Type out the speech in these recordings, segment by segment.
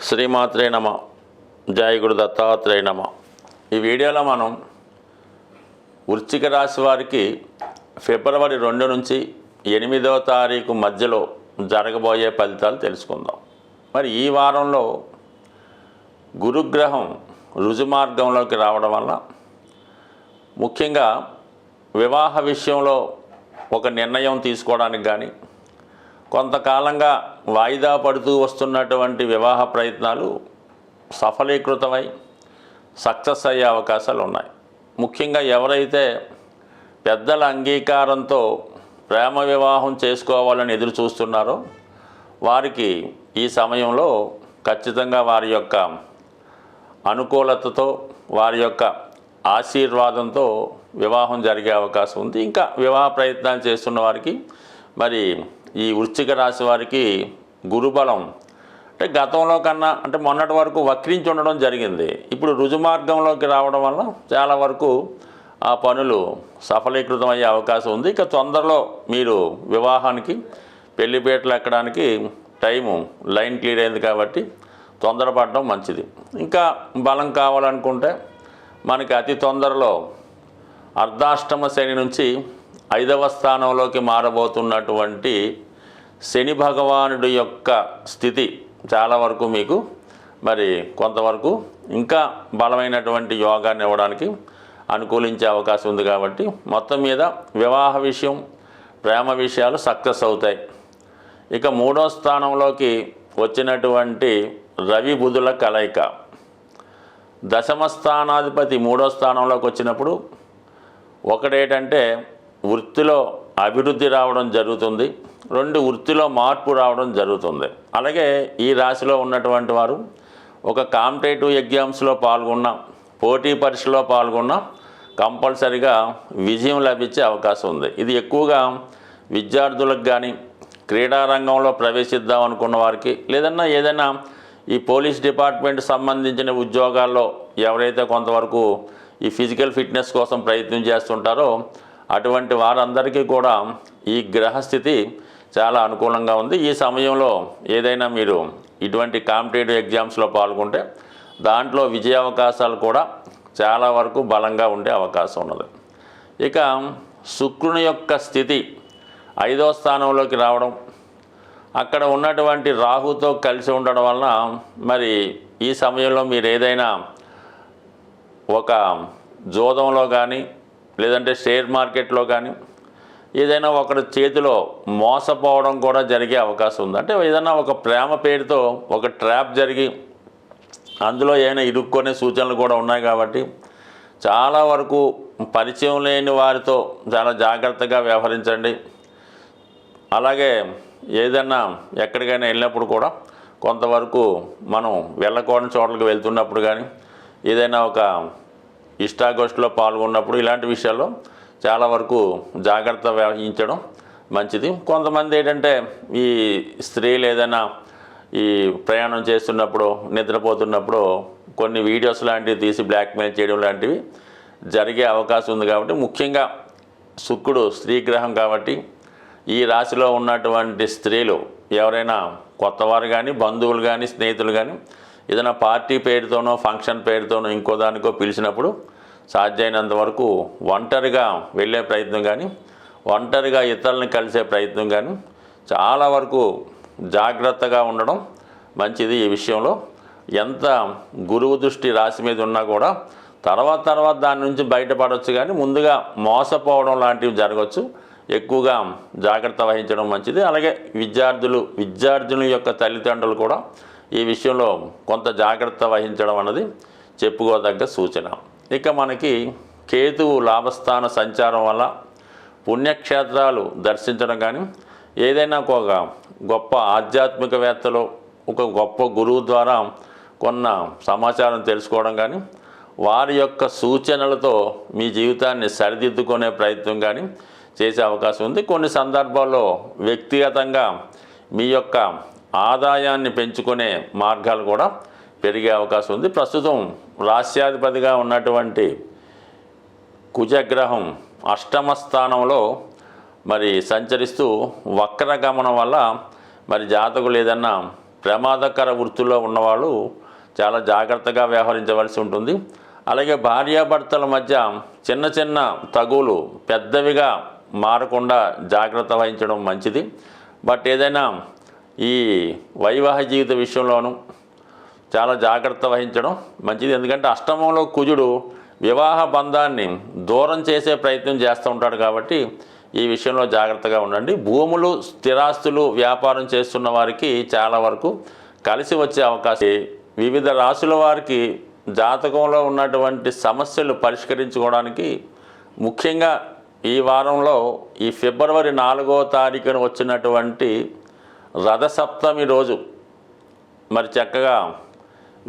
శ్రీమాత్రే నమ. జయ గురు దత్తాత్రేయ నమ. ఈ వీడియోలో మనం వృశ్చిక రాశి వారికి ఫిబ్రవరి 2 నుంచి 8వ తారీఖు మధ్యలో జరగబోయే ఫలితాలు తెలుసుకుందాం. మరి ఈ వారంలో గురుగ్రహం రుజుమార్గంలోకి రావడం వల్ల ముఖ్యంగా వివాహ విషయంలో ఒక నిర్ణయం తీసుకోవడానికి కానీ, కొంతకాలంగా వాయిదా పడుతూ వస్తున్నటువంటి వివాహ ప్రయత్నాలు సఫలీకృతమై సక్సెస్ అయ్యే అవకాశాలు ఉన్నాయి. ముఖ్యంగా ఎవరైతే పెద్దల అంగీకారంతో ప్రేమ వివాహం చేసుకోవాలని ఎదురు చూస్తున్నారో వారికి ఈ సమయంలో ఖచ్చితంగా వారి యొక్క అనుకూలతతో, వారి యొక్క ఆశీర్వాదంతో వివాహం జరిగే అవకాశం ఉంది. ఇంకా వివాహ ప్రయత్నాలు చేస్తున్న వారికి, మరి ఈ వృశ్చిక రాశి వారికి గురుబలం అంటే గతంలో కన్నా అంటే మొన్నటి వరకు వక్రించి ఉండడం జరిగింది. ఇప్పుడు రుజుమార్గంలోకి రావడం వల్ల చాలా వరకు ఆ పనులు సఫలీకృతం అయ్యే అవకాశం ఉంది. ఇక తొందరలో మీరు వివాహానికి, పెళ్లిపేటలు ఎక్కడానికి టైము లైన్ క్లియర్ అయింది కాబట్టి తొందరపడడం మంచిది. ఇంకా బలం కావాలనుకుంటే మనకి అతి తొందరలో అర్ధాష్టమ శని నుంచి 5వ స్థానంలోకి మారబోతున్నటువంటి శని భగవానుడి యొక్క స్థితి చాలా వరకు మీకు మరి కొంతవరకు ఇంకా బలమైనటువంటి యోగాన్ని ఇవ్వడానికి అనుకూలించే అవకాశం ఉంది. కాబట్టి మొత్తం మీద వివాహ విషయం, ప్రేమ విషయాలు సక్సెస్ అవుతాయి. ఇక 3వ స్థానంలోకి వచ్చినటువంటి రవి బుధుల కలయిక, దశమ స్థానాధిపతి 3వ స్థానంలోకి వచ్చినప్పుడు ఒకటేంటంటే వృత్తిలో అభివృద్ధి రావడం జరుగుతుంది, 2 వృత్తిలో మార్పు రావడం జరుగుతుంది. అలాగే ఈ రాశిలో ఉన్నటువంటి వారు ఒక కాంపిటేటివ్ ఎగ్జామ్స్లో పాల్గొన్న, పోటీ పరీక్షలో పాల్గొన్న కంపల్సరిగా విజయం లభించే అవకాశం ఉంది. ఇది ఎక్కువగా విద్యార్థులకు కానీ, క్రీడారంగంలో ప్రవేశిద్దాం అనుకున్న వారికి, ఏదైనా ఈ పోలీస్ డిపార్ట్మెంట్ సంబంధించిన ఉద్యోగాల్లో ఎవరైతే కొంతవరకు ఈ ఫిజికల్ ఫిట్నెస్ కోసం ప్రయత్నం చేస్తుంటారో అటువంటి వారందరికీ కూడా ఈ గ్రహస్థితి చాలా అనుకూలంగా ఉంది. ఈ సమయంలో ఏదైనా మీరు ఇటువంటి కాంపిటేటివ్ ఎగ్జామ్స్లో పాల్గొంటే దాంట్లో విజయ అవకాశాలు కూడా చాలా వరకు బలంగా ఉండే అవకాశం ఉన్నది. ఇక శుక్రుని యొక్క స్థితి 5వ స్థానంలోకి రావడం, అక్కడ ఉన్నటువంటి రాహుతో కలిసి ఉండడం వలన మరి ఈ సమయంలో మీరు ఏదైనా ఒక జోదంలో కానీ, లేదంటే షేర్ మార్కెట్లో కానీ ఏదైనా ఒకరి చేతిలో మోసపోవడం కూడా జరిగే అవకాశం ఉంది. అంటే ఏదైనా ఒక ప్రేమ పేరుతో ఒక ట్రాప్ జరిగి అందులో ఏమైనా ఇరుక్కునే సూచనలు కూడా ఉన్నాయి. కాబట్టి చాలా వరకు పరిచయం లేని వారితో చాలా జాగ్రత్తగా వ్యవహరించండి. అలాగే ఏదైనా ఎక్కడికైనా వెళ్ళినప్పుడు కూడా కొంతవరకు మనం వెళ్ళకూడని చోట్లకి వెళ్తున్నప్పుడు కానీ, ఏదైనా ఒక ఇష్టాగోష్ఠిలో పాల్గొన్నప్పుడు ఇలాంటి విషయాల్లో చాలా వరకు జాగ్రత్త వహించడం మంచిది. కొంతమంది ఏంటంటే ఈ స్త్రీలు ఏదైనా ఈ ప్రయాణం చేస్తున్నప్పుడు, నిద్రపోతున్నప్పుడు కొన్ని వీడియోస్ లాంటివి తీసి బ్లాక్మెయిల్ చేయడం లాంటివి జరిగే అవకాశం ఉంది. కాబట్టి ముఖ్యంగా శుక్రుడు స్త్రీ గ్రహం కాబట్టి ఈ రాశిలో ఉన్నటువంటి స్త్రీలు ఎవరైనా కొత్తవారు కానీ, బంధువులు కానీ, స్నేహితులు కానీ ఏదైనా పార్టీ పేరుతోనో, ఫంక్షన్ పేరుతోనో, ఇంకో దానికో పిలిచినప్పుడు సాధ్యమైనంత వరకు ఒంటరిగా వెళ్ళే ప్రయత్నం కానీ, ఒంటరిగా ఇతరులను కలిసే ప్రయత్నం కానీ చాలా వరకు జాగ్రత్తగా ఉండడం మంచిది. ఈ విషయంలో ఎంత గురువు దృష్టి రాశి మీద ఉన్నా కూడా తర్వాత దాని నుంచి బయటపడవచ్చు, కానీ ముందుగా మోసపోవడం లాంటివి జరగవచ్చు. ఎక్కువగా జాగ్రత్త వహించడం మంచిది. అలాగే విద్యార్థుల యొక్క తల్లిదండ్రులు కూడా ఈ విషయంలో కొంత జాగ్రత్త వహించడం అన్నది చెప్పుకోదగ్గ సూచన. ఇక మనకి కేతువు లాభస్థాన సంచారం వల్ల పుణ్యక్షేత్రాలు దర్శించడం కానీ, ఏదైనా ఒక గొప్ప ఆధ్యాత్మికవేత్తలో ఒక గొప్ప గురువు ద్వారా కొన్న సమాచారం తెలుసుకోవడం కానీ, వారి యొక్క సూచనలతో మీ జీవితాన్ని సరిదిద్దుకునే ప్రయత్నం కానీ చేసే అవకాశం ఉంది. కొన్ని సందర్భాల్లో వ్యక్తిగతంగా మీ యొక్క ఆదాయాన్ని పెంచుకునే మార్గాలు కూడా పెరిగే అవకాశం ఉంది. ప్రస్తుతం రాశ్యాధిపతిగా ఉన్నటువంటి కుజగ్రహం 8వ స్థానంలో మరి సంచరిస్తూ వక్రగమనం వల్ల మరి జాతకులు ఏదన్నా ప్రమాదకర వృత్తుల్లో ఉన్నవాళ్ళు చాలా జాగ్రత్తగా వ్యవహరించవలసి ఉంటుంది. అలాగే భార్యాభర్తల మధ్య చిన్న చిన్న తగులు పెద్దవిగా మారకుండా జాగ్రత్త వహించడం మంచిది. బట్ ఏదైనా ఈ వైవాహిక జీవిత విషయంలోనూ చాలా జాగ్రత్త వహించడం మంచిది. ఎందుకంటే అష్టమంలో కుజుడు వివాహ బంధాన్ని దూరం చేసే ప్రయత్నం చేస్తూ ఉంటాడు కాబట్టి ఈ విషయంలో జాగ్రత్తగా ఉండండి. భూములు, స్థిరాస్తులు వ్యాపారం చేస్తున్న వారికి చాలా వరకు కలిసి వచ్చే అవకాశం. వివిధ రాశుల వారికి జాతకంలో ఉన్నటువంటి సమస్యలు పరిష్కరించుకోవడానికి ముఖ్యంగా ఈ వారంలో ఈ ఫిబ్రవరి 4వ తారీఖున వచ్చినటువంటి రథసప్తమి రోజు మరి చక్కగా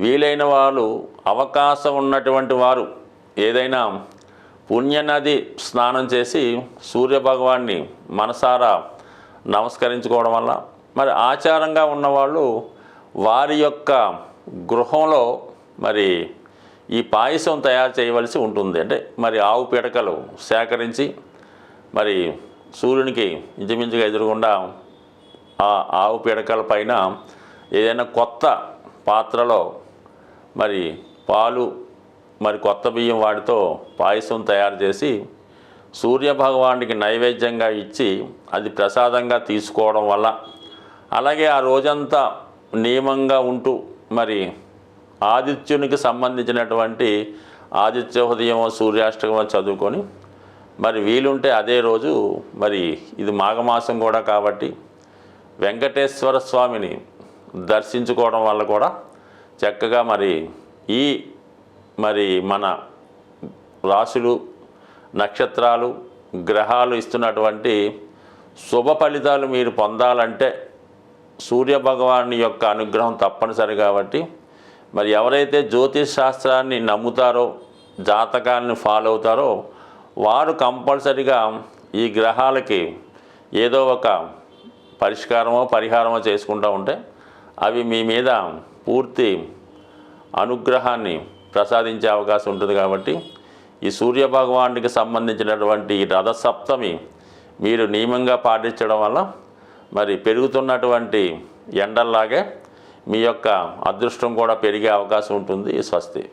వీలైన వాళ్ళు అవకాశం ఉన్నటువంటి వారు ఏదైనా పుణ్యనది స్నానం చేసి సూర్యభగవాన్ని మనసారా నమస్కరించుకోవడం వల్ల, మరి ఆచారంగా ఉన్నవాళ్ళు వారి యొక్క గృహంలో మరి ఈ పాయసం తయారు చేయవలసి ఉంటుంది. అంటే మరి ఆవు పిడకలు సేకరించి మరి సూర్యునికి ఇంచుమించుగా ఎదురుగుండా ఆ ఆవు పిడకల పైన ఏదైనా కొత్త పాత్రలో మరి పాలు మరి కొత్త బియ్యం వాటితో పాయసం తయారు చేసి సూర్యభగవానికి నైవేద్యంగా ఇచ్చి అది ప్రసాదంగా తీసుకోవడం వల్ల, అలాగే ఆ రోజంతా నియమంగా ఉంటూ మరి ఆదిత్యునికి సంబంధించినటువంటి ఆదిత్య హృదయం సూర్యాష్టకం చదువుకొని మరి వీలుంటే అదే రోజు మరి ఇది మాఘమాసం కూడా కాబట్టి వెంకటేశ్వర స్వామిని దర్శించుకోవడం వల్ల కూడా చక్కగా మరి మన రాశులు, నక్షత్రాలు, గ్రహాలు ఇస్తున్నటువంటి శుభ ఫలితాలు మీరు పొందాలంటే సూర్యభగవాని యొక్క అనుగ్రహం తప్పనిసరి. కాబట్టి మరి ఎవరైతే జ్యోతిష్ శాస్త్రాన్ని నమ్ముతారో, జాతకాలను ఫాలో అవుతారో వారు కంపల్సరిగా ఈ గ్రహాలకి ఏదో ఒక పరిష్కారమో పరిహారమో చేసుకుంటూ ఉంటే అవి మీ మీద పూర్తి అనుగ్రహాన్ని ప్రసాదించే అవకాశం ఉంటుంది. కాబట్టి ఈ సూర్యభగవానికి సంబంధించినటువంటి ఈ రథసప్తమి మీరు నియమంగా పాటించడం వల్ల మరి పెరుగుతున్నటువంటి ఎండల్లాగే మీ యొక్క అదృష్టం కూడా పెరిగే అవకాశం ఉంటుంది. స్వస్తి.